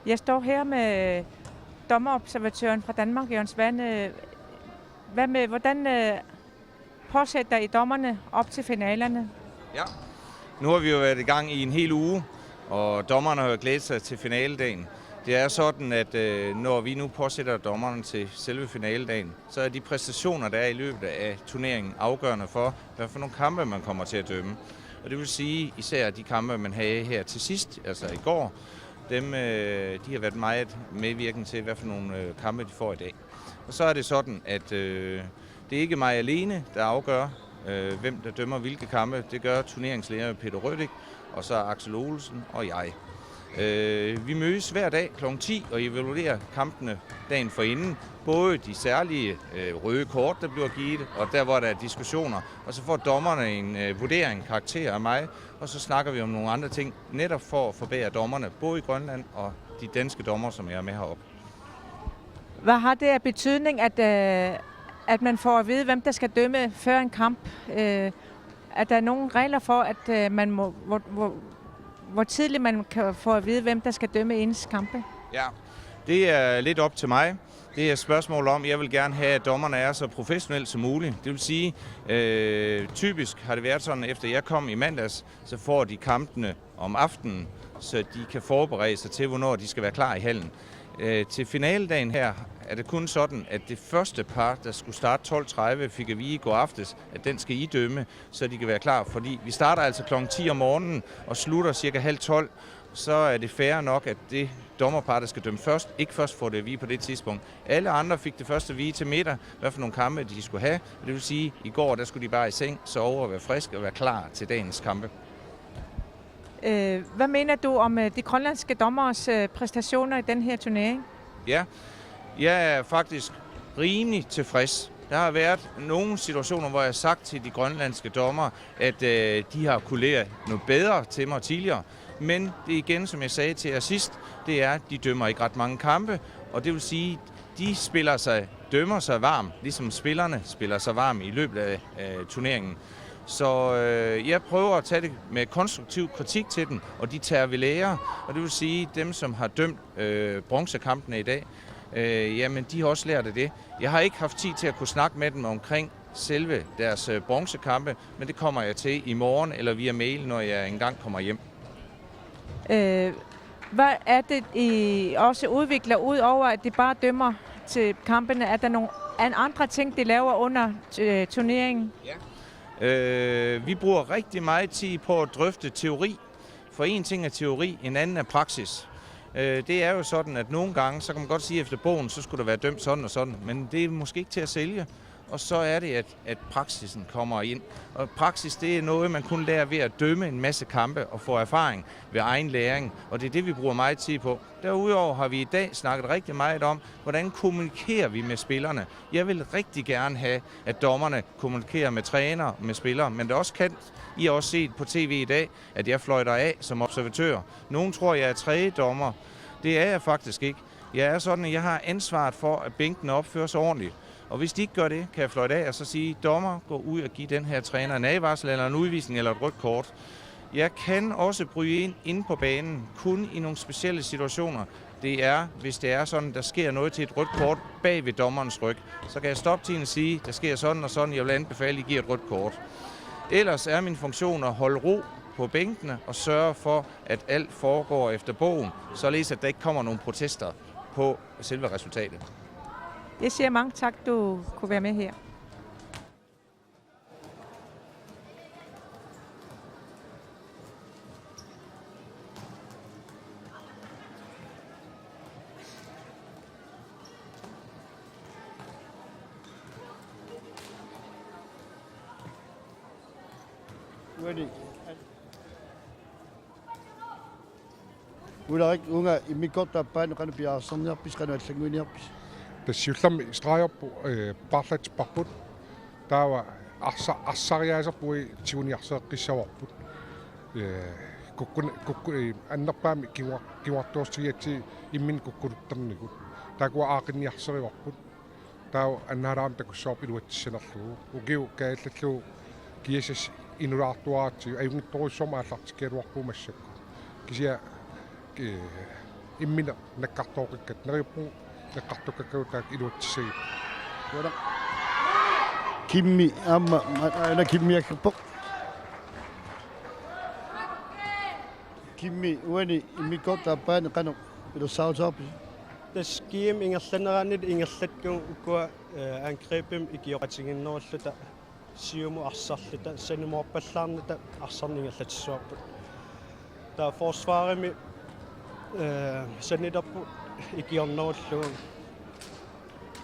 Jeg står her med dommerobservatøren fra Danmark, Jørgen Svane. Hvordan påsætter I dommerne op til finalerne? Ja, nu har vi jo været i gang i en hel uge, og dommerne har glædet sig til finaledagen. Det er sådan, at når vi nu påsætter dommerne til selve finaledagen, så er de præstationer, der er i løbet af turneringen, afgørende for, hvad for nogle kampe man kommer til at dømme. Og det vil sige, især de kampe, man havde her til sidst, altså i går, de har været meget medvirkende til, hvad for nogle kampe de får i dag. Og så er det sådan, at det er ikke mig alene, der afgør, hvem der dømmer hvilke kampe. Det gør turneringsleder Peter Rødvig, og så Axel Olsen og jeg. Vi mødes hver dag kl. 10 og evaluerer kampene dagen forinden. Både de særlige røde kort, der bliver givet, og der hvor der er diskussioner. Og så får dommerne en vurdering, karakter af mig, og så snakker vi om nogle andre ting, netop for at forbedre dommerne, både i Grønland og de danske dommer, som jeg er med heroppe. Hvad har det af betydning, at man får at vide, hvem der skal dømme før en kamp? Er der nogle regler for, at man må, hvor tidligt man kan få at vide, hvem der skal dømme ens kampe? Ja, det er lidt op til mig. Det er et spørgsmål om, jeg vil gerne have, at dommerne er så professionelle som muligt. Det vil sige, typisk har det været sådan, efter jeg kom i mandags, så får de kampene om aftenen, så de kan forberede sig til, hvornår de skal være klar i hallen. Til finaledagen her er det kun sådan, at det første par, der skulle starte 12.30, fik at vide i går aftes, at den skal I dømme, så de kan være klar. Fordi vi starter altså kl. 10 om morgenen og slutter cirka 11:30, så er det fair nok, at det dommerpar, der skal dømme først, ikke først får det at vide på det tidspunkt. Alle andre fik det første at vide til middag, hvad for nogle kampe de skulle have. Det vil sige, at i går der skulle de bare i seng, sove og være friske og være klar til dagens kampe. Hvad mener du om de grønlandske dommers præstationer i den her turnering? Ja, jeg er faktisk rimelig tilfreds. Der har været nogle situationer, hvor jeg har sagt til de grønlandske dommer, at de har kunne lære noget bedre til mig tidligere. Men det er igen, som jeg sagde til jer sidst, det er, at de dømmer ikke ret mange kampe. Og det vil sige, de dømmer sig varm, ligesom spillerne spiller sig varm i løbet af turneringen. Så jeg prøver at tage det med konstruktiv kritik til dem, og de tager ved lære. Og det vil sige, dem, som har dømt bronzekampene i dag, jamen de har også lært af det. Jeg har ikke haft tid til at kunne snakke med dem omkring selve deres bronzekampe, men det kommer jeg til i morgen eller via mail, når jeg engang kommer hjem. Hvad er det, I også udvikler ud over, at de bare dømmer til kampene? Er der nogle andre ting, de laver under turneringen? Ja. Vi bruger rigtig meget tid på at drøfte teori. For en ting er teori, en anden er praksis. Det er jo sådan, at nogle gange, så kan man godt sige, at efter bogen, så skulle der være dømt sådan og sådan, men det er måske ikke til at sælge. Og så er det, at praksisen kommer ind. Og praksis, det er noget, man kun lærer ved at dømme en masse kampe og få erfaring ved egen læring. Og det er det, vi bruger meget tid på. Derudover har vi i dag snakket rigtig meget om, hvordan kommunikerer vi med spillerne. Jeg vil rigtig gerne have, at dommerne kommunikerer med trænere, med spillere, men det er også kendt, I har også set på tv i dag, at jeg fløjter af som observatør. Nogen tror, jeg er tredje dommer. Det er jeg faktisk ikke. Jeg er sådan, at jeg har ansvaret for, at bænken opfører sig ordentligt. Og hvis de ikke gør det, kan jeg fløjte af og så sige, dommer, gå ud og give den her træner en advarsel eller en udvisning eller et rødt kort. Jeg kan også bryde ind på banen, kun i nogle specielle situationer. Det er, hvis det er sådan, der sker noget til et rødt kort bag ved dommerens ryg. Så kan jeg stoppe tiden og sige, der sker sådan og sådan, jeg vil anbefale, at I giver et rødt kort. Ellers er min funktion at holde ro på bænkene og sørge for, at alt foregår efter bogen, således at der ikke kommer nogen protester på selve resultatet. Jeg siger mange tak, du kunne være med her. Ulla unga imikota paino kana piaarsorniarpis kana allanguiniarpis. Tassiullarmi Israajarpu parlatipparput taawa arssariaasarpui tiguniarseeqqissavarput kukkun annerpaami kiuartuorsigiatsi immin kukkuluttarnigut taakua aaqinniarserivarput taawa annaalaam takussaarp iluatissanerlugu ukiu kaallallu kiasas inulaartuaraatsi ajungittoruissorma аллартиккалуарпумассакку кisia immina nakkartoqikkat neriuppu nakkartukkakkautaak iluatsisagi Voilà. Kimmi amma ana kimmiakkerpoq. Kimmi uani immikkortaappaani qanu ilussaarutaarpi. Taskiim ingerlaneranit ingerlatkun ukkua angrebim ikioqatiginnerulluta siumu arsarluta sanimorpallaarnita arsarningerlatissuarput ta forsvarimi saniderpu ikiornerullugu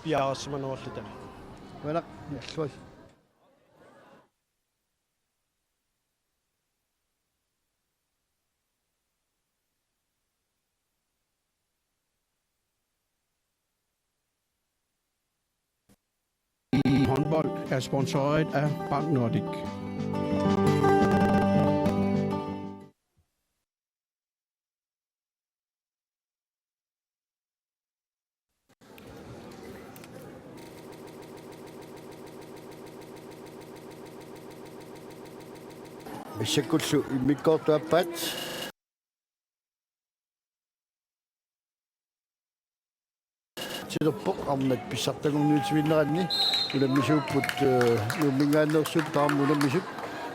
piaarsimanuarluta Voilà. Nilluas. Håndbold er sponsoreret af Bank Nordic. Missakkullu immikkortaappaat. Siderpoq arnat pissartagurniutivinneranni ulamisuupput nuummingaannersut taarmu ulamisut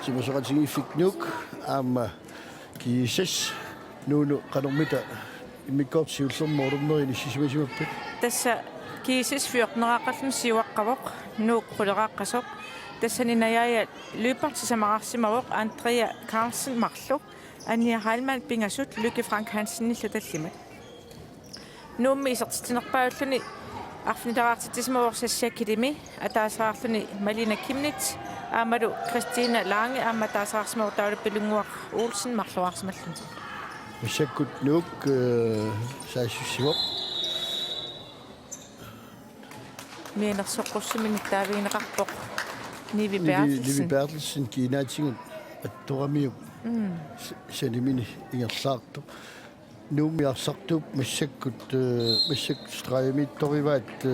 simasoqatigiiffik aamma kiissas nuunu qanormita immikkortsiullermoornerni sisimasimappat Tässä kiisis fyörtneraqallum siuaqqavoq nuuqquleraqqasoq tassaninajaya lypartisamaqarsimaroq Andrea Carlsen marlu Anja Heilmann pingasut Lykke Frank Hansen illutallimat nuummi isertitinerpaalulluni arfnitaraartitismaorsassiakilimi ataasaraarluni Malina Kimnitz aamalu Christina Lange aamma taasaraarsimaortaaluppilunguaq Olsen marluaarsimallunti missakkut nuuk saassussivoq mianersoqqussumin taaviineqarpoq Nivi Nivi Bertelsen kiinaatigut attoramiup sanimini ingerlaartu nuummiarsartuup missakkut strajamiittorivaat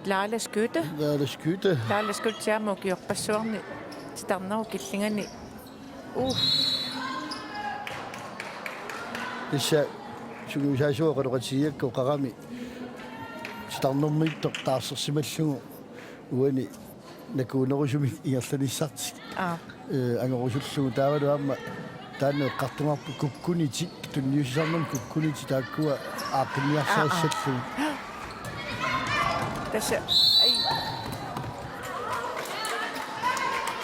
Laila Skytte Laalaskyte Laila Skytte jaamo kiorpassuarni titarnaru killingani issa sugusaasuoqaloqatigiakku qarami starnermiittor taarsersimallugu uani nakuunerusumik ingerlanissartik angorusullugu taavalu aamma taanne qartumarpu kukkunitik tunniusisarnam kukkuniti taakkua aaqinniarsaassallugu tässä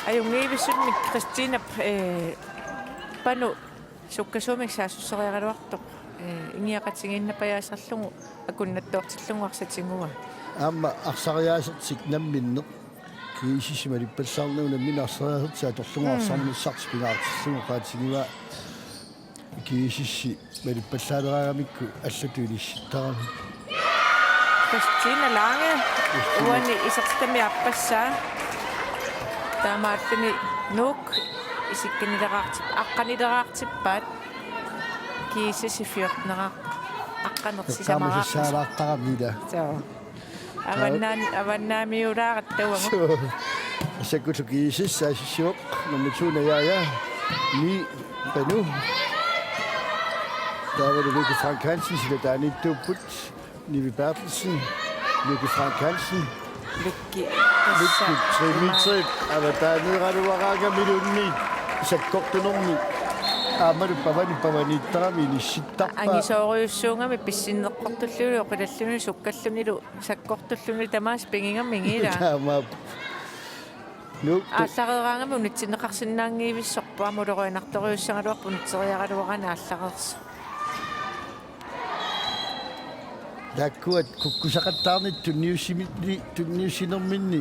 ajungiivissunnik Christina panu sukkasumiksaasusseriaraluartoq ingiaqatiginnapajaaserlugu akunnattoortillunguarsatingua aamma arsariaasertik namminneq kiisisimalippallaarnuuna minarsariaaserti atorlunguarsarnissarti pinaartillugu qaatigiva kiisissi malippallaaleраамикку аллатуилисситтарами Christina Lange uani isertamiarpassaa taamaattuni nuuk isikkanilerartip aqqanilerartippaat kiisisi fyörtnera aqqanersisamaraarpas таамассаалаартарамила so avannaamiulaarat tauamu саккуту kiisissaassиуоқ норматуунаяя ни пану таавалу Lykke Frank Hansen сила таанитtuupput Nivi Bertelsen Lykke Frank Hansen Lykke Trimitri avataaneraluaraanga milunni sakkortunermi aamalu pavaniittarami nissittarpa angisooriussuungami pissinneqqortulluli oqilalluni sukkallunilu sakkortulluni tamaas pingingammingiila taama nuuk аалларераангами унитсиннеқарсинаангиивиссорпу амулеруинарториуссангалуарпу унитсериараluarana аалларерс таккуат куккусақаттаарнит tunniussinerminni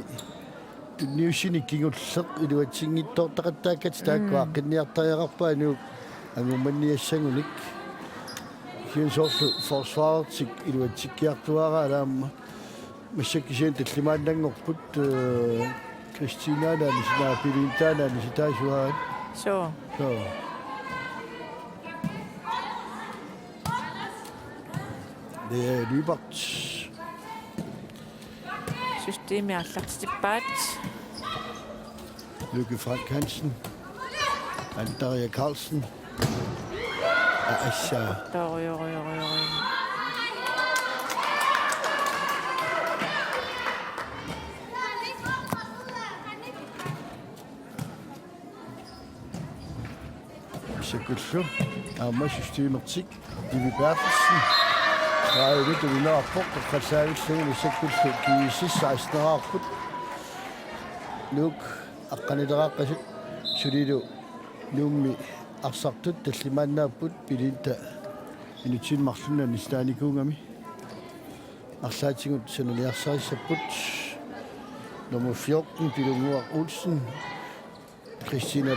tunniussini kingulleq iluatsiнгиттоортақаттааккат тааккуа қинниартариақарпаа нук ангуманниассагуник хиусоорлу forsvaret iluatsikkiartuара алаама массаккисиан таллимааннангорпут Christina Nanisina Pirinta Nanisitaasuaat so det er Lybert systeemiarlartippaat Lykke Frank Hansen Andrea Carlsen Asha. Toyo. Sekullu. Amma systemertik. Divi Bertelsen. Rae det vi når på khasaavillugulu sekkullu kiisissaaisneraarput. Luk aqqanileraqqasut sulilu nuummi arsartut tallimaannaapput pilinta inutinmarlunani staanikuungami. Arsaatigut sanaliarsarissapput. Nummer 14 Pilungur Olsen. Christina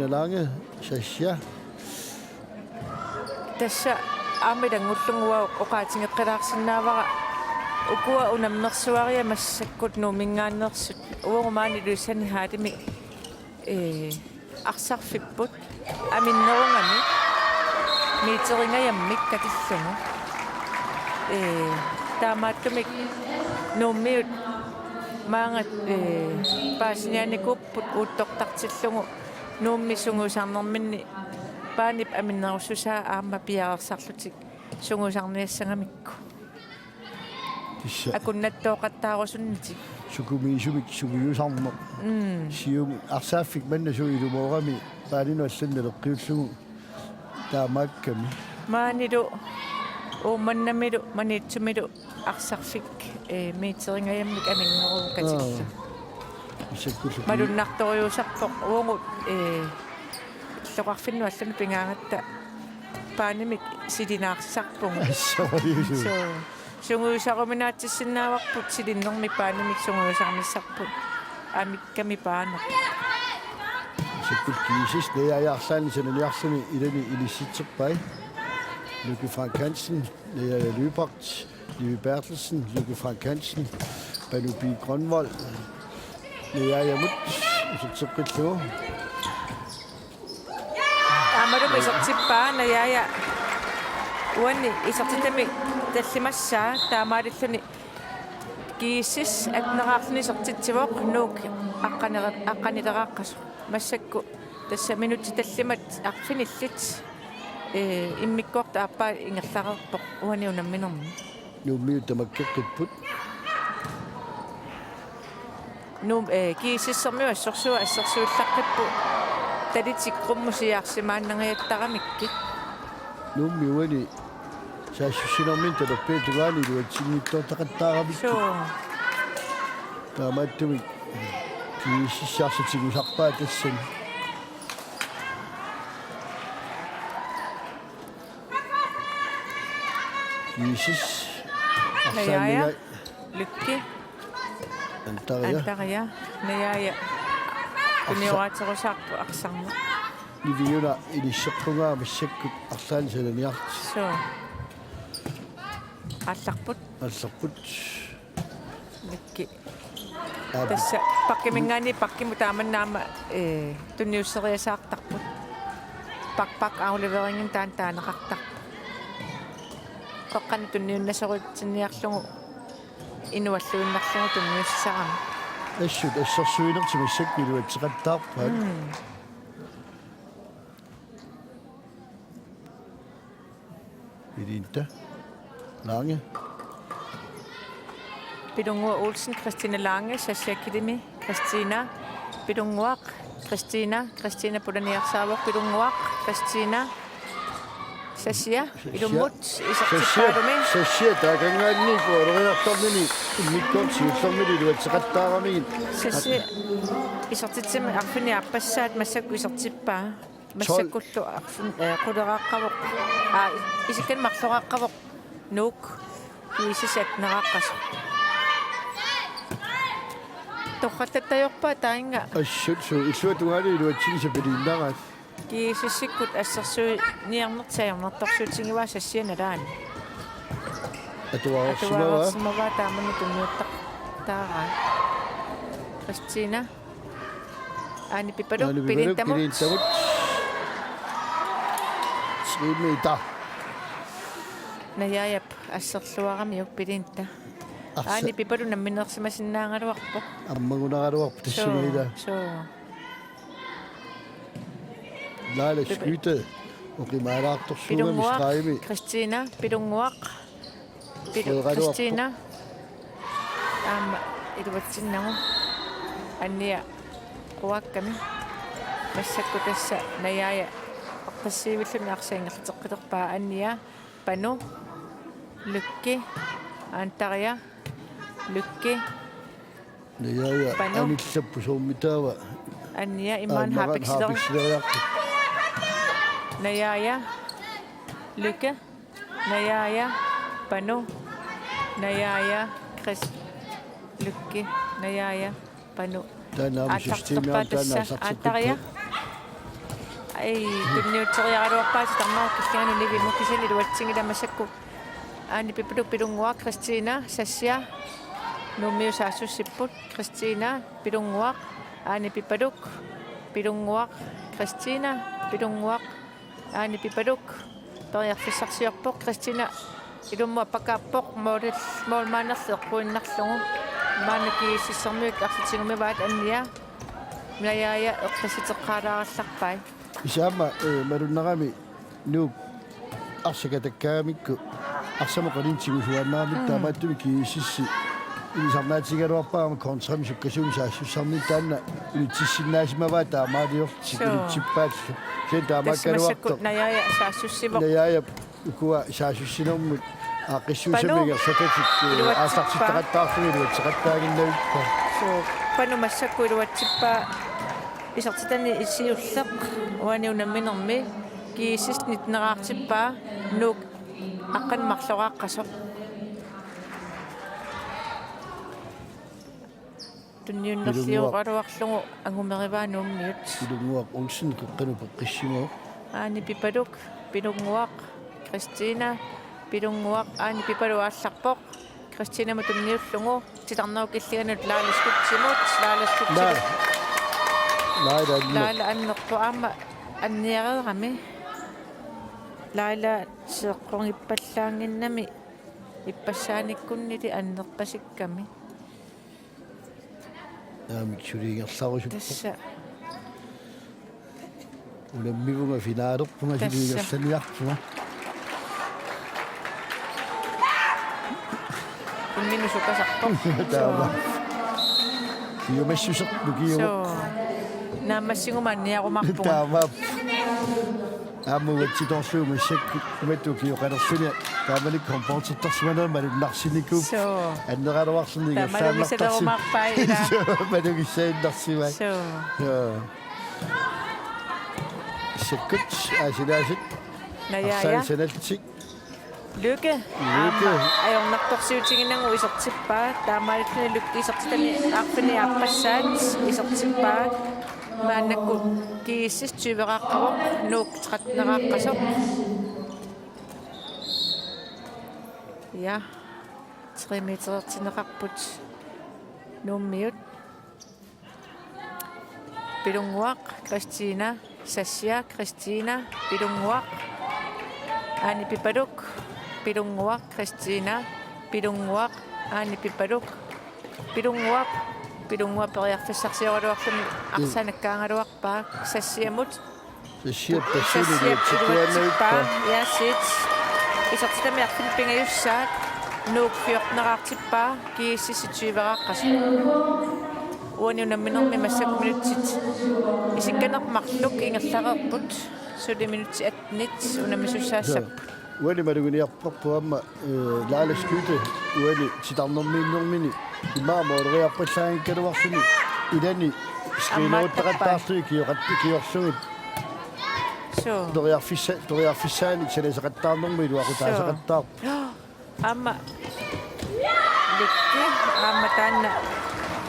Lange, Sasha. Tässä aamidangullungua oqaatingeqqalaarsinnaavara ukua unamnersuaria massakkut nuumingaannersut uorumaani luissani haatimi arsarfipput aminnerungami miiteringajamik katillugu taamaattumik nuummiut maangat paasinianikupput uuttortartillugu nuummisunguusarnerminni paanip aminnerussusaa aamma piarersarlutik sunguusarniassangamikku akunnattoqattaarusunnitik Sukuyusarmo. Sium arsaafik manna suilumoorami paaninuallannelerqiullugu taamaakkami. maanilu uumannamilu maniitsumilu arsarfik miiteringajamik aminneruu katillu Sekkullu. malunnartoriusarpoq uungut loqarfinnuallani pingaangatta paanimik silinaarsarpungu so sunguusaruminaatissinaavaqput silinnermi paanimik sunguusarmissarput amikkami paano Sekkullu kiisis neajaarsaani sananiarsami ilani ilissitserpai. Lykke Frank Hansen, Lea Løbert, Livi Bertelsen, Lykke Frank Hansen, Banubi Grønvold, Lea Jamut, Usatsekkullu. Amaru isartippaa nayaaya uanni isartitami tallimassaa taamaarilluni kiisis atneraarluni isartitsivoq nuuk aqqanileraqqasu massakku tassa minutti tallimat arfinillit immikkuarta appaa ingerlarerpoq uani unamminermi Nuummiu tamakkeqqipput. nuum kiisissermiu assersuullaqqippu talitikqummusiaarsimaannangayattaramikki Nuummiuani saassussinermin talerpeetugaani luatsinnittortaqattaaramikki. so Taamaattumik kiississiarsatikusarpaa tassani. Kiisis nayaaya lykki Antaria. antaria nayaaya kuniuaatirusaarpu aqsarmu Niviuna ilisserpungaa massakkut arsaani sananiart. so алларпут Аллерпут. ликки тасса паккимингаани паккиму тааманнаама тунниуссериасаартарпут пак ауливерингин таанеқартарпу қоққани тунниуннасоруутсинниарлугу инуаллуиннарлугу тунниуссарама Assut assarsuinerti massakkiluatseqattaarpaat. Ilinta. Lange. Pidungua Olsen, Christina Lange, Sasha Akademi, Christina, Pidunguaq, Christina Pudaneersaavuq, Pidunguaq, Christina, Sasha, Idumut, Isartippaarumi, Sassia taakangaanni puoreriartarnini immikkorti ullermili luatseqattaaramigin. Sasha, Isartitsimi arfini appassaat massakku isartippaa, massakkullu arfun quleraqqavuq, isikkan marloraqqavuq, nuuk, kiisisat neraqqasu. Toqattatajorpaa tainga Assut su illuatungaani luatsinisapiliinnarat. kiisissikkut assersui niarnertaajornertorsuutingivaa sassianalaani Atuarorsimava. atuaarsimavaa taamani tunniuttaq taaraa Christina aani pipalu pilintamut Skrivmita. nayaayap asserluaramiuk pilinta aani pipalu namminersimasinnaangaluarpo Ammangunaqaluarp tassumiila. so Laila Skytte. Uqimaalaartorsuuga Pidunguaq, misqaimi Christina, Pidunguaq, Qeeqaluarpoq. Christina, iluatsinnagu, annia, quakkami, massakku tassa nayaaya, qassiivillumi arsiingerteqqitorpaa annia, Panu, Lykki, Antaria, Lykki, Nayaaya Panu. anillappu suummitaawa annia imaan haapiksitor, nayaaya, Lykke, nayaaya, Panu, nayaaya, Chris, Lykki, nayaaya, Panu. Taanaamisustimia Antaria. Ai tunniutseriaruarpaat tarmaa killanganu livi mukisani luatsingila masakku aani pipidunguaq Christina sassia nummiusaasussipput Christina pidunguaq aani pidunguaq Christina pidunguaq aani periarfissarsiorpoq Christina ilummu appakaappoq moolmaanerleqquinnarlugu maanaki sissermiuk arsitsingumivaat annia nayaaya eqqasiteqqaalaarallarpai Isaama marunnarami nuuk arsakatakkaamikku arsamoqalintimusuannaamik taamaattumi kiisissi ilisarnaatigaluarpaama kontrami sukkasuumi saassussarni taanna ulitissinaasimaavaa taamaaliortik ulitsippaat sen taamaakkaluartoq nayaaya saassussivoq nayaaya ukua saassussinermut aaqissuusamigersatatik aasartittaqattaarfumi luatseqattaaginnavippa Panu massakku iluatsippaa isartitani isiulleq uaniunamminermi kiisisnitneraartippaa nuuk aqqanmarloraqqasoq tunniunnerliuqaluarlugu angumerivaanummiut Pidunguaq Olsen qeqqanu peqqissimo aani pipaluk pidunguaq Christina pidunguaq aani pipalu aallarpoq Christina mutunniullugu titarnau killiganut laalaskutsimut laala annerpu aama anniareerami laala seeqqorngippallaanginnami ippassaanikkunniti annerpasikkami miksuliingerlarusuppo tassa ulammivuga finaalerpunga siliingersaniarpunga kunninusukasarpoq taama kiumassuseq nukiuq naammassigumaanniarumarpunga taama aamugatsitorsuumassakku umattukiuqalersunia taamanik komportittarsumanaa malunnarsinikup taamalugisalarumarpai malugissainnarsivai sakkut aasilaasik nayaaya sanaltik Lykke ajornartorsiutiginangu isertippaa taamaalutni lykki isertitami aarpini aapassaat isertippaa maannakku kiissis tyveraqqavoq nuuk tratneraqqasoq ja 3 meterertineqarput nuummiut pidunguaq Christina sassia Christina pidunguaq aani pipaluk pidunguaq Christina pidunguaq aani pipaluk pidunguaq periarfissarsiorluarlumi arsanakkaangaluarpaa sassiamut sassiappiluatippaa yaasit isertitami arfilpingajussaat nuuk fiortneraartippaa kiississituiveraqqas uaniunamminermi massakminutsit isikkanermarluk ingerlareerput suliminutsi atnit unamisussaassappu uani maluguniarparpu amma laalaskuute uani sitarnermiinnermini imaamooleriarpallaangikkaluarsuni ilani skriineruttaqattaartui kiorsugut toriarfissaani salaseqattaarnermi luaqutaasaqattaar amma likki amma taanna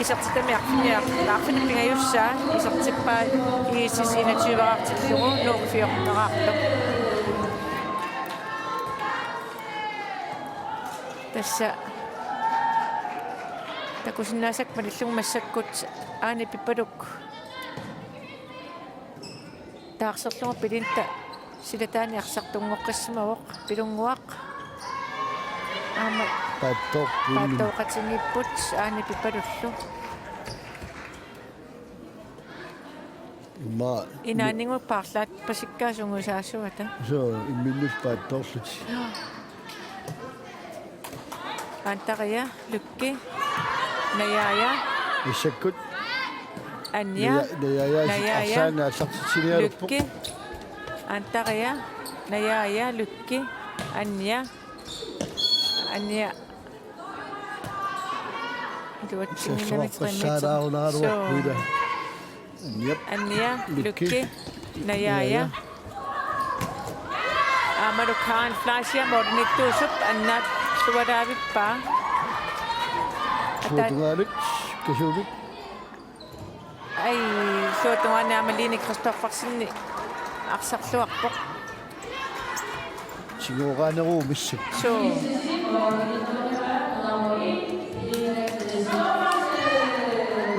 isertitami arfinippingajussaa isertippaa iisisiinatuiveraartillugu nuuk fiorneraartuq tassa takusinnaasakmalillugu massakkut aani pipaluk taarserlugu pilinta silataani arsartungoqqissimavoq pilunguaq aama paattoqatingipput aani pipalullu Ma Inaningu parlat pasikkasungusaassuata. so imminnus paattorlut. Antaria lykki. Najaja Issakkut Anja najaja arsaana assartitsinialuppo. lykki. Antaria najaja lykki. Anja Saaraarunaruarpuila. Yep. Anja Lykki. lykki. Najaja Amarukaan flasia mornittuusup annat suwaraavippa. Suotungaanut kasuuvik. Ai suotungaan naamaliini Kristoffersinni arsarluarpoq. Singoqaaneruu missuk. So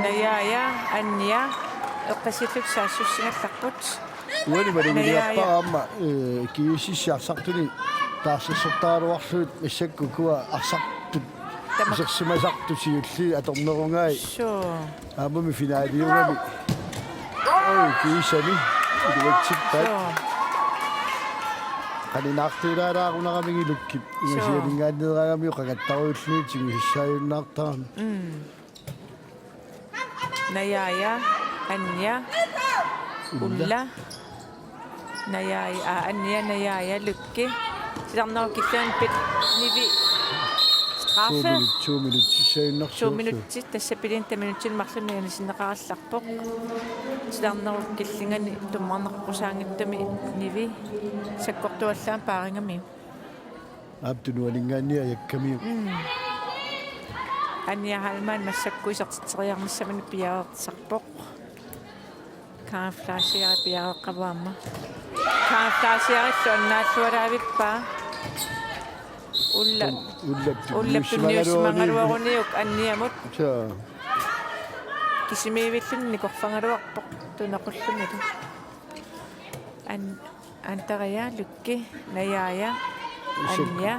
najaja anja eqqasifik saassussingallarput. Uani malingiliarpaama kiisissiarsartuni taassissortaaluarluut missakku kuwa arsartut isерсимасартусиулли аторнерунгаи So аамами финаалиугами ой киисами илуатсиппат so канинартилаалаарунерамигилуккип имасиалингааннераамиу қагаттаруйуллуутигу хиссааюннаартарами najaja anja ulla najaja anja najaja lykki. Silarnerukilluan pit nivi straffe 2 minut 2 minutit tassapilin 1 minutin marluniani sinneqarallarpoq. Silarnerukillingani tummarnerqusaangittami nivi sakkortuallaan paaringami. аптунуалингаанниа яккамиу Anja halman massakkuisertiteriarnissamani piaertsarpoq. Kaaflaasiari piareqqavaamma. Kaaflaasiarillu annaallualaavippa. Ullaptunniussumangaluaruniuk anniamut så kisimiivillunni korfangaluarpoq tunaqullumilu. Antaria lykki najaja anja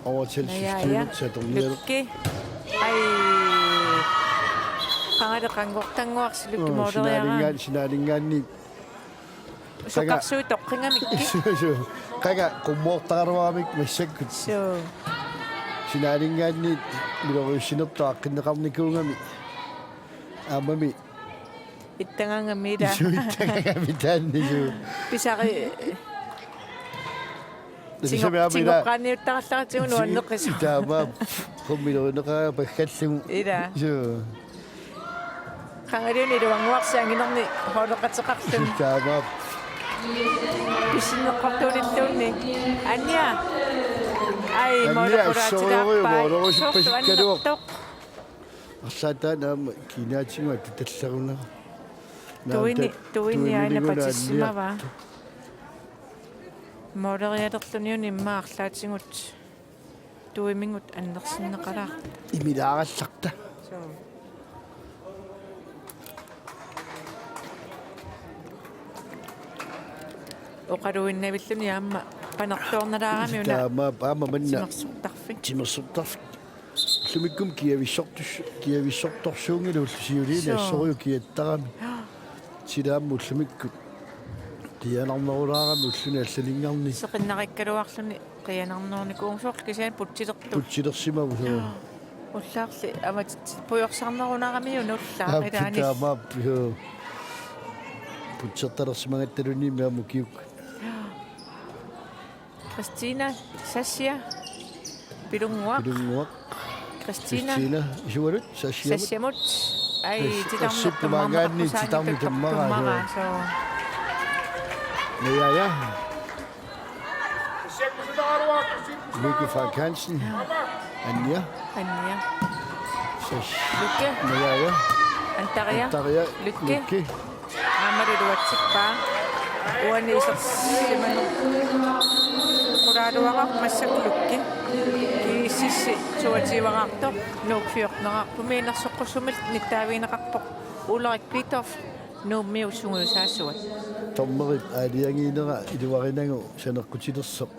overtagelsessystemet til at donere lykki. Ai qangaleqanngortanguarsilukki mooderiara. sinaalingaanni Suqarsuut toqqingamikki. qaga qummoortaaruamik massakkut So sinaalingaanni miloriussinertuaqqinneqarnikuungami aamami ittangangamiila isuittagamitannisu pisari tingoqqaniuttarallaratigu nuanneqisu. taama qummiluuneqaa pakkallugu Ila so qangaliuni luanguarsianginerni holeqateqarlun taama pisinneqqortuulilluunni anja ai Anja, molequlaatilaarpaa molequsippasikkaluaq. арсаатаанаама кинаатигуа талларунера tuini aina patissimava moderialerluniuni immaarlaatigut tuimingut annersinneqalaar. имилааралларта So oqaluinnavilluni aamma panertuornalaarami una таама аама манна simersortarfik. тимерсертарфик лумиккум киависсорторсуунгилу сиулиина So. ассориу киаттарами силаамму лумикку тианарнерулаарами уллуни аллалингарни Seqinnarikkaluarluni qianarnernikуумсоор кисаан путсилерту путсилерсимаву соо уллаарли амат пуйорсарнерунаарами унуллаа илаани таама путсерталерсимагатталуни меаму киук Christina Sassia Pilungua илунгуак Christina Christina исуалут сассиамут Sassiamut ai Assippumagaanni titarmi tammara, so Najaja. Lykke Frank Hansen. Anja. anja Sash. Lykke Najaja. Antaria Tarja. Lykke Amaru duatsippa uani isarsimanu qulaaluaraq massak Lykke kiisissi suatiivaqartor nuukfiornerarpumi inarsoqqusumil nittaaviineqarpoq Ulrik Pitov nuummiussunguusaassuat Tommerit aaliangiinera iluarinagu saneqqutilerseq.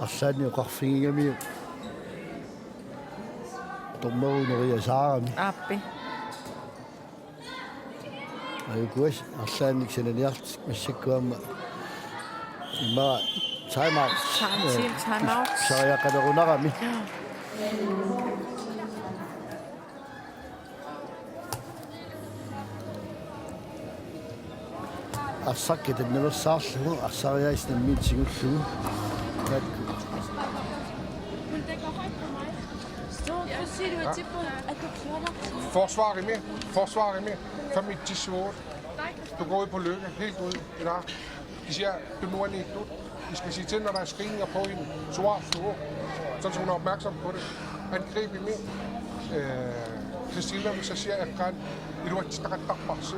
Arsaani qarfingigamiu. Tommeru neriasaarami. aappi Ayukuas arlaanik sananiart massakkuamma imma time out. Time out. Sariaqalerunarami. Arsakket annaversaarlugu arsariaisnammiitsigullugu. Takku. Forsvar er med. Forsvar er med. 5-1-8. Du går ud på Lykke. Helt ud. De siger, du nu er nedut. I skal sige til, når der er skrigninger på hende. Svar, slå. Sådan så hun er opmærksom på det. Angreb i med. Christina, hvis jeg siger, at jeg kan. I du er ikke snakket der passe.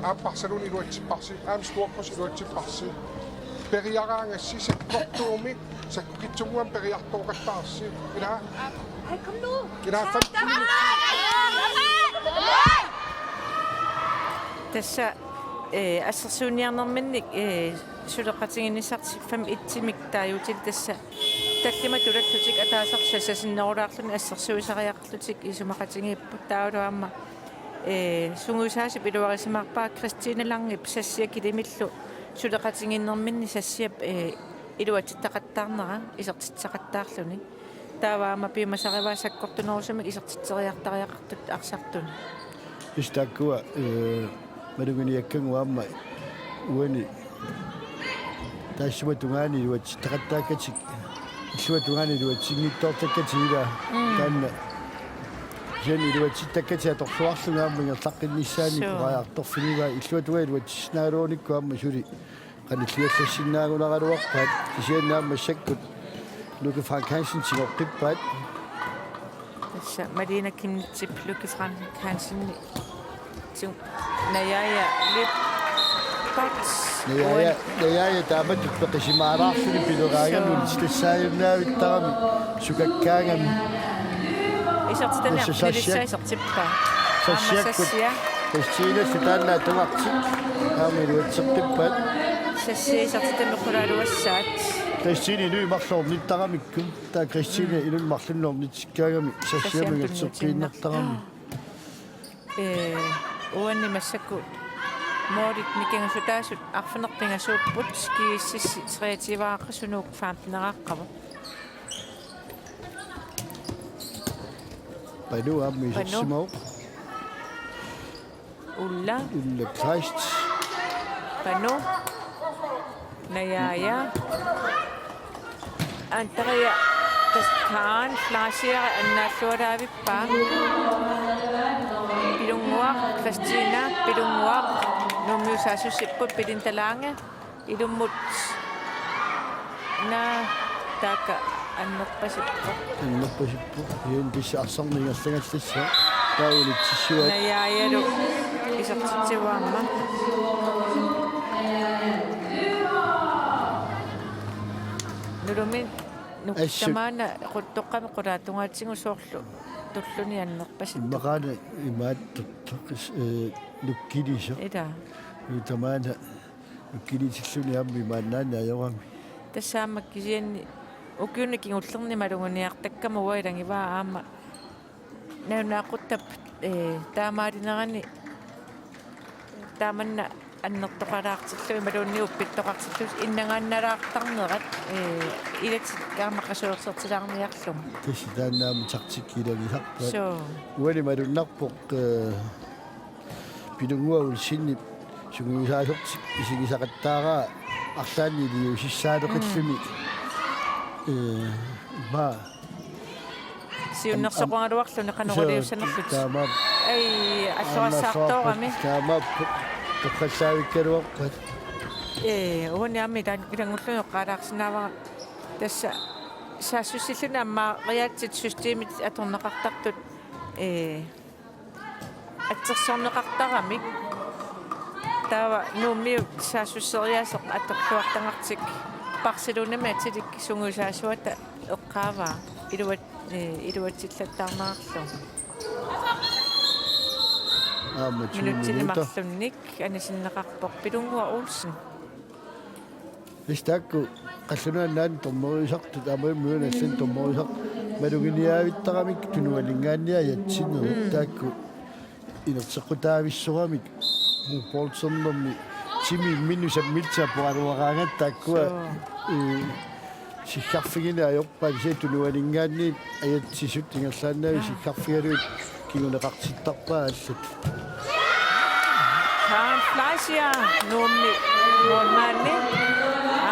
Am Barcelona, i du er ikke passe. Am Storkos, i du er ikke passe. Periarang er sidst, godt du med. Så kan vi tunge om periarang og passe. I dag. Kom nu! I dag 15 minutter. Tässä assassuuniarnermannik suleqatinginissartik 5-1 taajutil tässä tallimatulaklutik ataasarsasasinnorularluni assersuisariaqarlutik isumaqatingiipput tauluamma sunguusaasip iluarisimarpaa Christine Langip sassiakilimillu suleqatinginnerminni sassiap iluatittaqattaarnera isertitsaqattaarluni taavaama piimasarivaasakkortunorusumak isertitseriartariaqartut arsartuni Istakkua maduguniakkanguamma uani taassumatungani luatitaqattaakatik illuatungani luatsinngittoortakkatiila taanna jani luatittakkati atorluarlungaamma ngerlaqqinnissaani quraartorfiniva illuatungani luatisnaaluunikkuamma suli qanilliallassinnaangunaraluarpaat isiannaamma sakkut Luke Frank Hansen tigorqippaat tässä Marina Kimnitsip Luke Frank Hansen Najaya Lippots Najaya taamatut peqisimaaraarluni piluqaagamun tissaayunnaavittarami sukakkaangami isertitaniarnilissaisertippa sassia Christina sitaanna tungartik aamiluatseqqippaat sassiisertitamequlaaluassaat Christina inuimarlornittaramikkun taa Christina ilunmarlunnornitikkaagami sassiamigatseqqiinnertarami uanni massakku moorit mikangasutaasut arfanerpingasuupput skiississi kreativaaqasunuuk faamtineraqqavu Panu aami sassimau ulla Christ Panu Najaya Antaria taskaan flashiera annaalluaraavippa pilungua Christina pilungua nummiusaasusippu pilintalaanga ilummut na taka annerpasippa annerpasippu hiin pissaarsarningerlangassassa taulitsissuat Najayalu isertitsivaamma nulumin nukkamaana quttoqqami qulaatungaatigu soorlu tulluni annerpasittu maqaana imaattortoqis nukkilisa ila tamaana nukkilitilluni ammi maannaani ajorami тассаамаккисианни укиунникингуллерни малунгуниартаккама уайлангиваа аама наунаақуттап таамаалинерани тааманна аннертоқалаартиллуи малуунни уппиттоқартиллус иннагаанналаартарнерат илатит каамаққасуерсертилаарниарлугу тасситаанаама тартиккилагисарпаа со уали малуннарпоқ пилунгуагул синни сугуисаасортик исигисақаттаараа арлаанни лиусиссаалеқиллуни ма сиуннерсоқуангалуарлуни қанерулиуссанерлут таама ай аллуассаартоорами таама тоққаллаавиккалуарпат уаниами таангилангуллуни оққалаарсинаавара тасса саассуссиллуни аммаа риаатсит системит аторнеқартартут атсерсорнеқартарамик таава нуумиу саассуссериасеқ аторлуартангартик Barcelona тилик сунгусаасуата эққааваа илуатсиллаттаарнаарлу минутсилимарлунник анасиннеқарпоқ пилунгуа Олсен истакку қаллунааннаан торморисартут амаиммуунассан торморисар малугиниаавиттарамик тунуалингаанниа ятсиннерут таакку инертеққутаависсорамик полсернэрми тими минуса митса пуалуараангат таккуа сиккарфигина аёрпаа сиатулуалингаанни аятсисут ингерлааннави сиккарфигалуит кигунеқартиттарпаа аллат Haan Fleischer nummi målmanni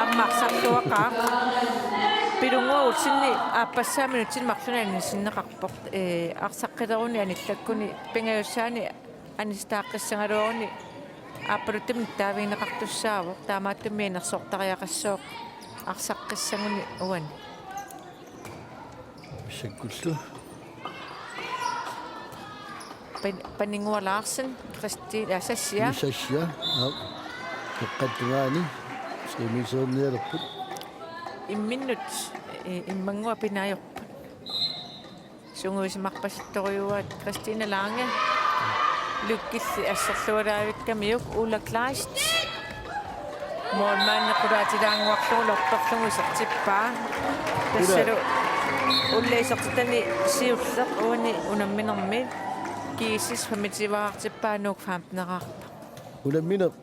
аммарсарлуақаа пилунгуутсинни ааппассааминутсин марлунаани синнеқарпорт арсаққилеруни аниллаккуни пингаюссаани анистааққиссангалуорни ааппалуттами таавиинеқартуссаавоо таамааттумми инерсортариақассоо арсаққиссангуни уани саккуллу Panningua Larsen, Christine Sassia. Sassia, ja. Toqqattugaani skimisoornialerput. Imminnut immangua pinaayorpa. Sunguisimarpasittoriuat Christine Lange. Lukkilli asserlualaavikkamiuk Ulla Kleist. Målmanne qulaatilaanguarluulortorlugu sertippaa. Tassalu ulleisertani siulleq uani unamminermi. Kiisis famitivaartippaanuk 15-nerarpa. Ulammineq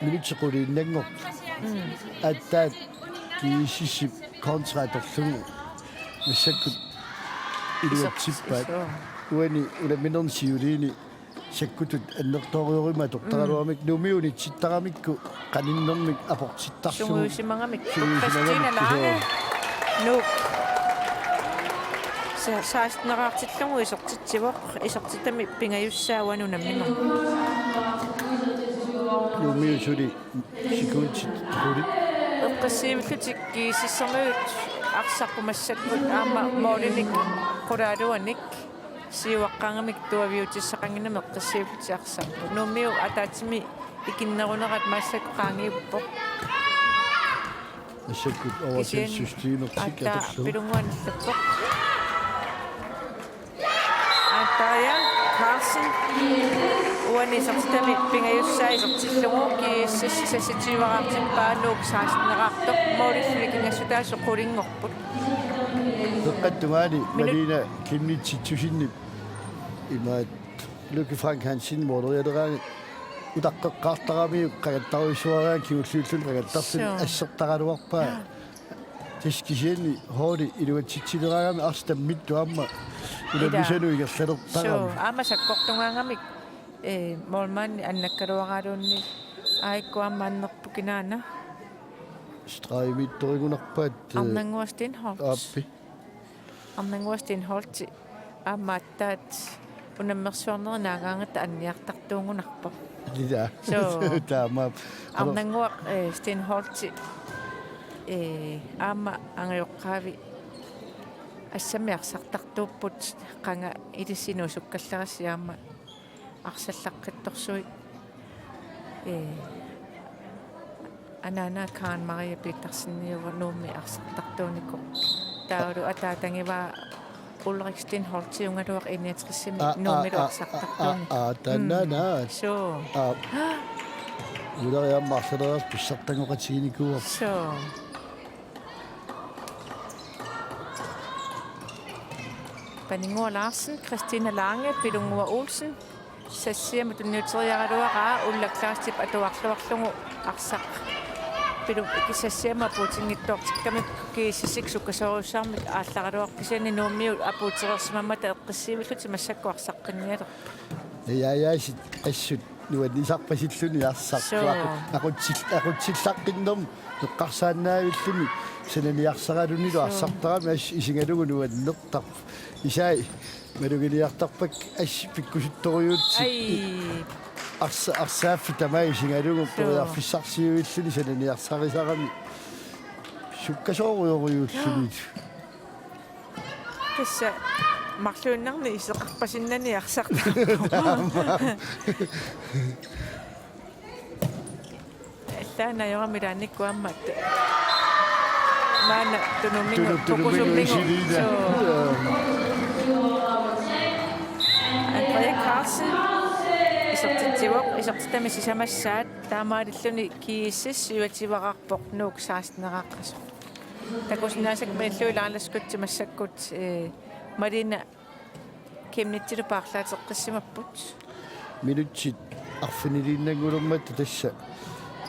minutsequliinnangor. Attaat kiisissip kontraatorlugu massakkut iluatsippaat. Uani ulamminerni siuliini sakkutut annertoriorima tortaraluamik numiuni tittaramikku qaninnermik aportittarsugu. Sunguisimangamik. Christine Lange. Nuk. Saastnerartillungu isortitsivoq isortitami pingayussaawan unammimer numiusuli sikuutsit tulit eqqassiivillutik kiisissernuut arsaqqumassakkut aama moolinik qulaaluanik siuaqqangamik tuaviutissaqanginam eqqassiivilluti arsaqpu numiu ataatimi ikinnerunerat maassakku qaangiuppoq massakkut oversensustiinertik atorlu pilunguanillappoq Taja, Carsten, uani sortami pingayussai sortillungu kiississasityuarartippaa nuuk 16-nerartoq moolillikingassutaaso qulingorput Peqqattugaani Malina kimnitsitsusinnip imaat Lukke Frank Hansen moderiateraanga utaqqeqqaartarami qagattaruissuaraa kiulluullun qagattarlun assertaraluarpaa Tiskisienni hooli iluatsitsileragami arstammittu amma ulammisanu igerlalertarami. Amma sakkortungaangamik målmanni annakkaluaraaluunni aikku amma annerpukinaana. Straimittorigunarpaat Arnanguastin Holtz. Appi. Arnanguastin Holtz amma attaat unammersuarnerinaagaangata anniartartuungunarpo. Lida. Taama. Arnanguaq Sten Holtz aama angayoqqaavi ассамиарсартартууппут qanga илиссинуусуккалларассиаама арсаллаққиттэрсуит анаана Karen Maria Petersen нуумми арсартартуунику таалу атаатангиваа Ulrik Stenholt ungaluaq inniatrissimi nuumilu arсартартууни таннана so улариаммарсалерас писсартангоқатигиникуа so Panningua Larsen, Christine Lange, Pilungua Olsen, Sassia med den nødtræjaraluara, Ulla Klastip atuarluarlungu arsaq. Pilung Sassia med putingittor tikkamik kiisissiksukkasoorussarmik aallarluarkisani nuummiut apuuterersmammat eqqissivillut massakku arsaqqinnialer. яяасит ассут нуаннисарпасиллуни арсарпуа акутсиллаққиннерм эққарсаанаавиллуни сананиарсаралунилу арсартарами ас исингалугу нуаннертар исаи малугилиартарпак ас пиккусутториутси арсааффи тамаа исингалугу периарфиссарсиуиллуни сананиарсарисарами суккасооруйоруйууллуни Тасса марлууннарни исеқарпасиннани арсартар. Эллаана ярамилааниккуаммат маана тунуммингу токусуммингу Andrea Carlsen isortitami sisamassaat taamaarilluni kiississuyativararpoq nuuk 16-neraaqqas takusnaasak meilluilaallaskutsi massakkut Marina kimnittilu paarlaateqqissimapпут минутсит арфинилиннагулуммат тасса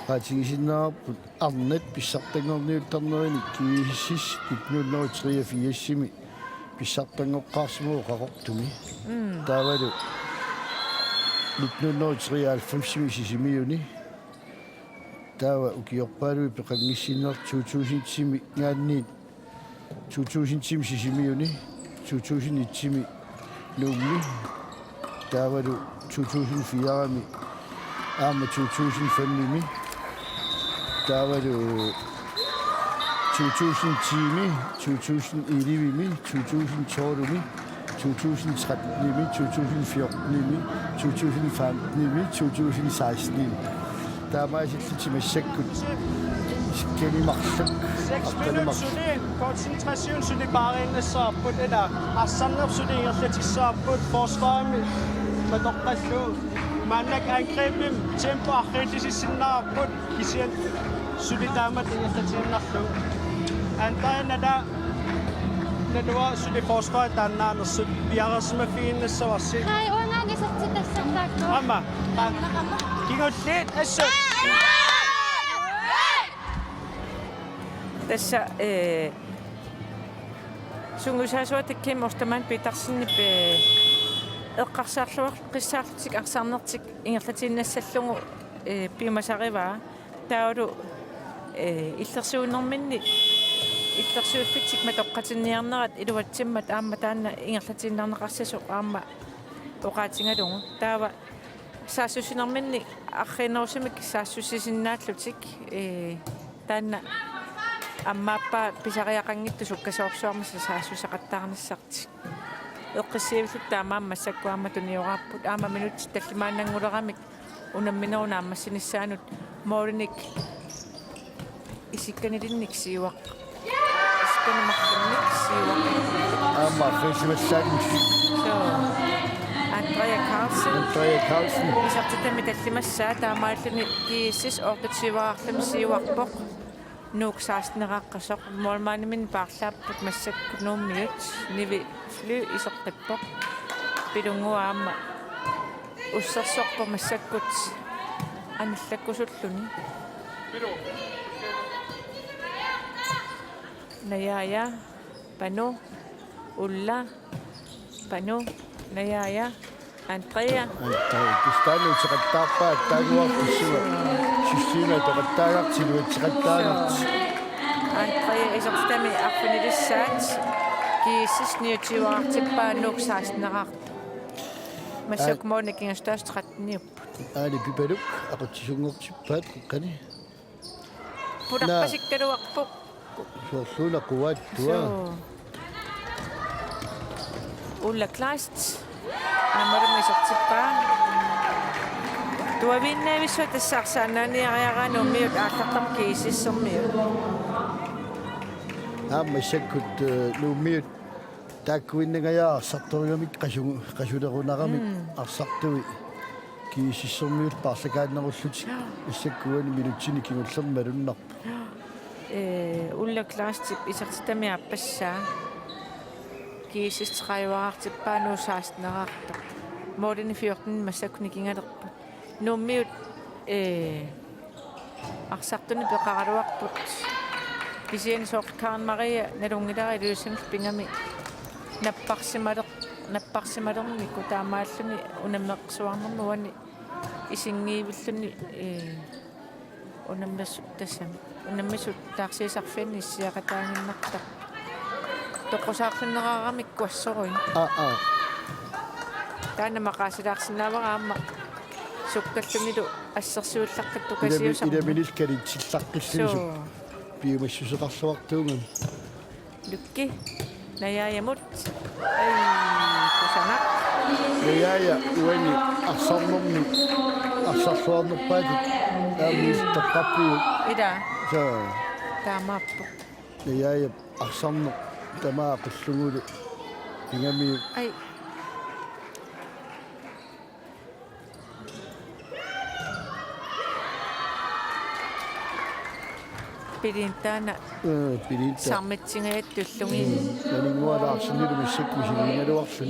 qaatigisinnaarput arnat pissartangorniuttarnerini kiisissis 1983 pissartangoqqaarsimu qaqortumi taavalu 1993 sisimiuni taava ukiorpaalui peqangissinner 2000 ngaanniit 2000 sisimiuni 2001 luummi taavalu 2004 aama 2005 taavalu 2010 2011 2012 2013 2014 2015 2016 taamaasilliti massakkut iskanimarlak 6 minutter suni koncentration suni paarinnassaarput ila arsannerpsuni ingerlatissaarput forsvaami matoqqallu mannak angrebim tempo arrillisissinnaarput kisian suni taamat ingerlatinnarlu antainada nadua suni forsvar taannaanersut piarasmafiinnassavassi Ai, onangi sortitassartaakku. amma kingulliit assut tässä sungusaasuatakkim ortamaan pitarsinnip eqqarsaarluar qissaarlutik arsaarnertik ingerlatiinnassallungu piumasarivaa taulu illersuunnerminni illersuuffittik matoqqatinniarnerat iluatsimmat aamma taanna ingerlatiinnerneqarsasu aamma oqaatingalungu taava saassusinerminni arrinerusumik saassusisinnaallutik taanna аммааппа писариақангитту суккасоорсуармаса саассусақаттаарнассарти эққиссиивиллут таамаамма саккуаама туниораарпут аама минутти таллимааннангулерамик унамминеруна аммассинissaанут моорник исикканилинник сиуақ исикканимарсинник сиуақ aama festivalsaagus Andrea Carlsen исартитами таллимассаа таамааллуни кииссис оортутсиваарлами сиуарпоқ nuuksaasneqaqqasoq moormaanimin paarlaapпут массаккунууммиут nivi fly iseqqippoq pilunguaamma ussерсорпо массаккут аниллаккусуллуни nayaya panu ulla panu nayaya Andrea Kistani tiqattaarpaa taaguarpissua systeema toqattaaqartiluatiqattaanarti Andrea isertami arfunilissaat kiissis niutiuartippaa nuuksaasneqart массакмооникингастаастратниуп аали пипалук ақутсисунгортиппаат қиққани пулаққасиккалуарпоқ соорлууна қуаат туа Ulla Kleist амармисертиппаа туавиннаависсуа тассаарсаананиариараанууммиут ааллартам киисиссэрмиут ааммассаккут нууммиут тааккуиннагаяа сарториамик қасулерунарамик арсартуи киисиссэрмиут паарлакааннеруллути иссаккуани минутсини кигуллермалуннарпу Ulla Kleist исертитами аппассаа kiisistræjuartippaanusaastenerartoq moorlini 14 massakunikingalerput nuummiut arsartuni peqaraluarput kisian soort Karen Maria nalungilari luusimil pingami napparsimalerni kutaamaalluni unammeqsuarnernuani isingiivilluni unammersut tassami unammisut taarsiisarfianni issiaqataanginnartaq toqosaarlinneraaramik kuassorui taana maqaasilaarsinnaavaraamma sukkallunilu assersuullaqqattu kasiusarma ilaminiskalitsillarqillusu piumassuseqarsuartuungan lukki nayaayamut ai kusanak nayaaya uani arsarnerni arsarsuarnerpaatit aamiisterqarpiu ida sa taamaappo nayaaya arsarner tamaa qillungulu ingami ai Pilintana sammitsingayattullugi nalingualaarsinnilu missakkusilingaluarsun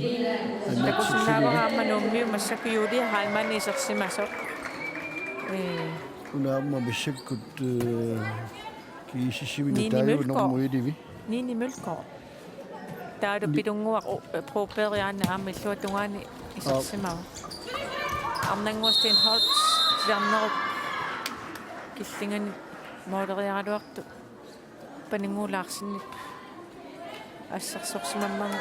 takusinnaavaraamma nuummiu massakuyuuli haalmaani isersimasoq Unaamma missakkut kiisissimini Nini taaju Mølgaard. normuyilivi. Nini Mølgaard. Taadu pidunguaq prooperiaanna aamma illuatungaani isarsimagu. Arnanguastin Holtz siarnerup killingani mooderiaraluartu paninguulaarsinnip ассерсорсимаммагу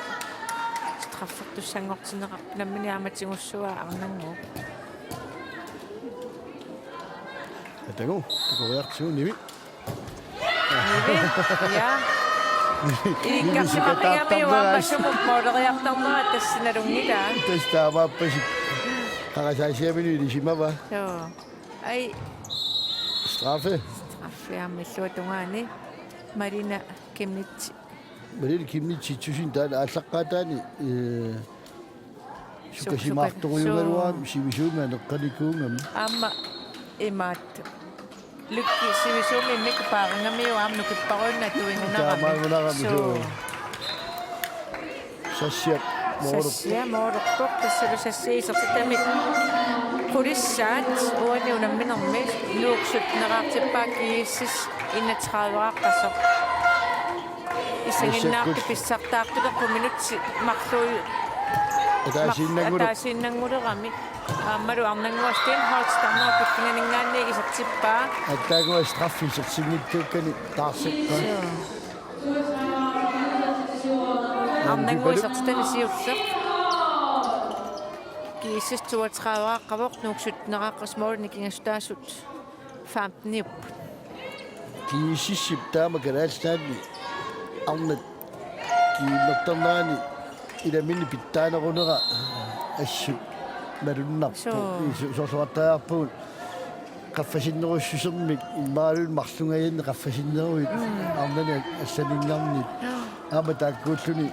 страффертуссангортинеқарпу наммини ааматсигуссуа арнангуу Atago, takoreartigu nimi. я иккарсимақингамиуааммассумуп моодериартарнера тассиналунгилаа Tastaavaappasit qaqasaasiamini isimava joo ai straffe. аффиааммиллуатунгаани Marina Kimnitsi Marina Kimnitsi tusin taana ааllaqqaataani sukasimaartorujugaluaam sivisuumaneqqalikuungam аама имаат лукки сивисууми микпаарангамиу аамну киппаруинна туингунарами sassiat сассиа мооруппоқ тассалу сассиисертами qulissаат уани унамминерми нууксут нераартиппаа кииссис 31-ааққасоқ исагиннаарту писсартаартулерпу минутси марлуи атаасиннангулерами ааммалу арнангуастин хоотстарнаа пиккинганингаанни исертиппаа аттаагуа страффисерсигниттууккани таарсеққа арнангуисертани сиуллеқ кииссис 32-ааққавоқ нууксут нерааққас моорни кингастаасут 15 kiisissip taama kalaallаани arnat kiinnertarnaani ilamini pittaanerunera assut malunnarpu soorsuartaajarpuun qaffasinnерусsusermik immaalun marlungayanne qaffasinnеруит arnani assaningarnit aama taakkuulluni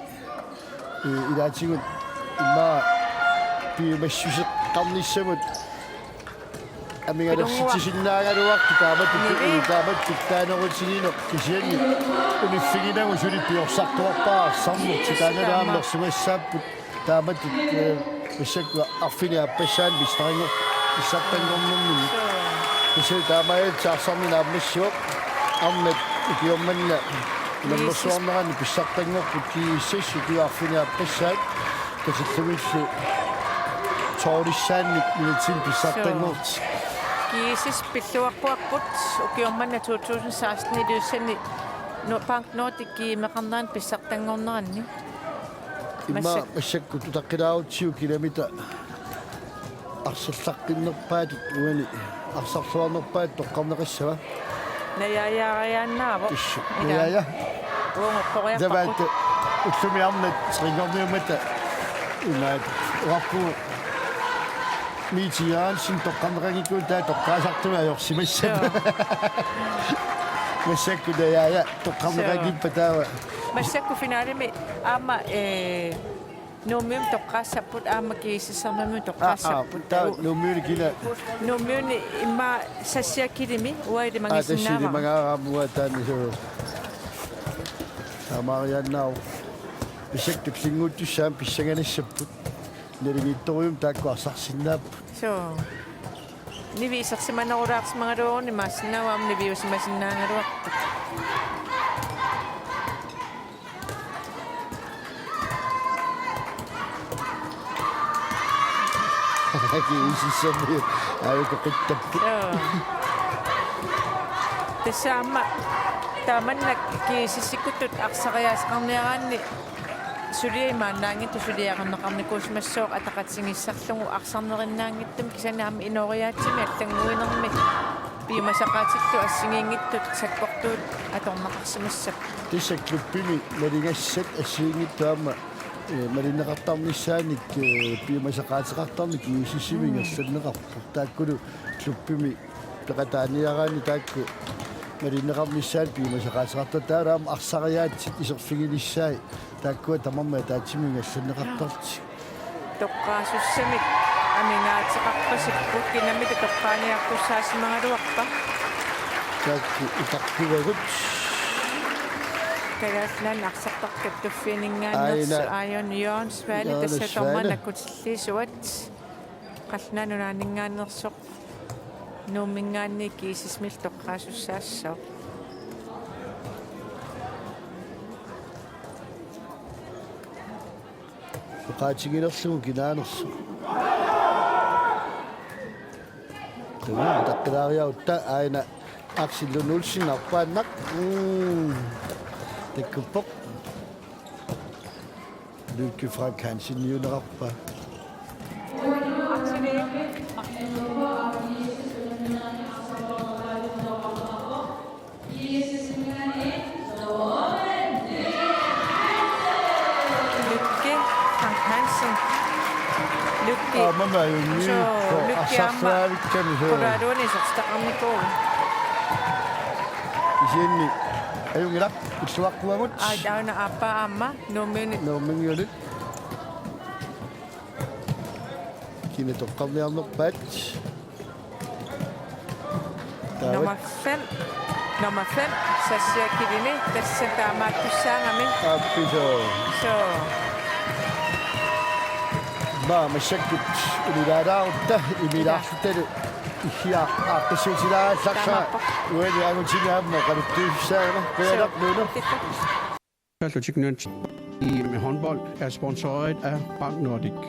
ilaatigut immaa piimassuseqqarnissamut амигалерситисиннаагалуарти таамат тиккааnerutigiino кисианни униффигинагу сулиппиорсартуарпаа сармут тикааналаамерсугассааппут таамат миссакку арфини аппассаан бистарингор иссартангорнэрмини кисиу таамаат саарсармина аммассуоқ арнат икиорманна наммерсуарнерани писсартангорпут кииссассу киуарфини аппассаат касиллугиссу тоорissаанник минутсин писсартангорти kiisis pilluarpuarput ukiormanna 2016 iluussani no Bank Nordic kiimeqarnaan pissartangorneranni имма массакку тутаққилаавутсиу километр арсаллаққиннерпаат уани арсарсуарнерпаат тоққарнеқиссава наяяарианнаавоқ исsu яя уонгорпориарпарпут заваат уссумиарнат срингорниумата унаат уаппу митиаан син тоққарнеқагиккуун таа тоққаасартуга аёрсимассат массакку даяя тоққарнеқагиппа таава массакку финалими аама номим тоққассаппут аама киисиссарнаму тоққассаппут таа номмуни кила номмуни имма сассиаккилими уайли тассили мангиссиннаава магаараамуа таани соо тамарианнаа бисектук сингуттуссаам писсаганассаппут нэригитториум тааккуарсарсиннааппут so нивисарсиманерулаарсимагалуорни maasinnaavaam niviusimasinnaaгаluartut киисиссами аавикоқиттаппу тасаама тааманнак киисиссиккуттут арсариаасеқарниараанни сулиимаанаангиту сулиақарнеқарникуусмассооқ атақатсигиссарлугу арсарнериннаангиттум кисанаами инориаатсими аллангуинерми пиумасақаатиллу ассигиингиттут саккортуут аторнеқарсимассап тиссакклуппими малингассат ассигингиттаама малиннеқартарнissaаник пиумасақаатеқартарни киисиссимингассалнеқарпу тааккулу клуппими пеқатааниараани таакку малиннеқарнissaат пиумасақаатеқарта таалаама арсариаатсит исерфигилиссаи тааккуа тамамма таатсимингассалнеқартарти тоққаасуссамик амингаатеқарпасиппут кинаммита тоққааниарпуссаасимагалуарпа таакку итаққивагут калааллаан арсартартак туффининггааннерсу аайон Jørgens Svane тассаторманаккутиллиисуат қаллаанунаанинггааннерсоқ Numingaanni kiisismiltoqqaasussaasso. Qaatiginersugu kinaanersu. Tama taqqiraariautta aina aksilunulsinarpaannak. Takkuppoq. Lykke Frank Hansen junerarpa. Lykke Frank Hansen. Lykke. Mamma er jo ny Så på lykke amma. Asafravikkan. Koraadunisortaqarnikuun. Isienni ajungilaq utsuaqquagut. Aitauna appa amma numinit. Normingiulit. Kine toqqarniarnerpaat. Nummer 5. Nummer 5. Sassiakilini. Tassataamaattussaangami. Appiso. Så Maamassakut ulilaaraarutta imilaarsuttalu ihia aaqqassiutilaallaqsa uani agutigaammo qaluttiussaana pealaqnuna. Atletik Nørns i håndbold er sponsoreret af Bank Nordic.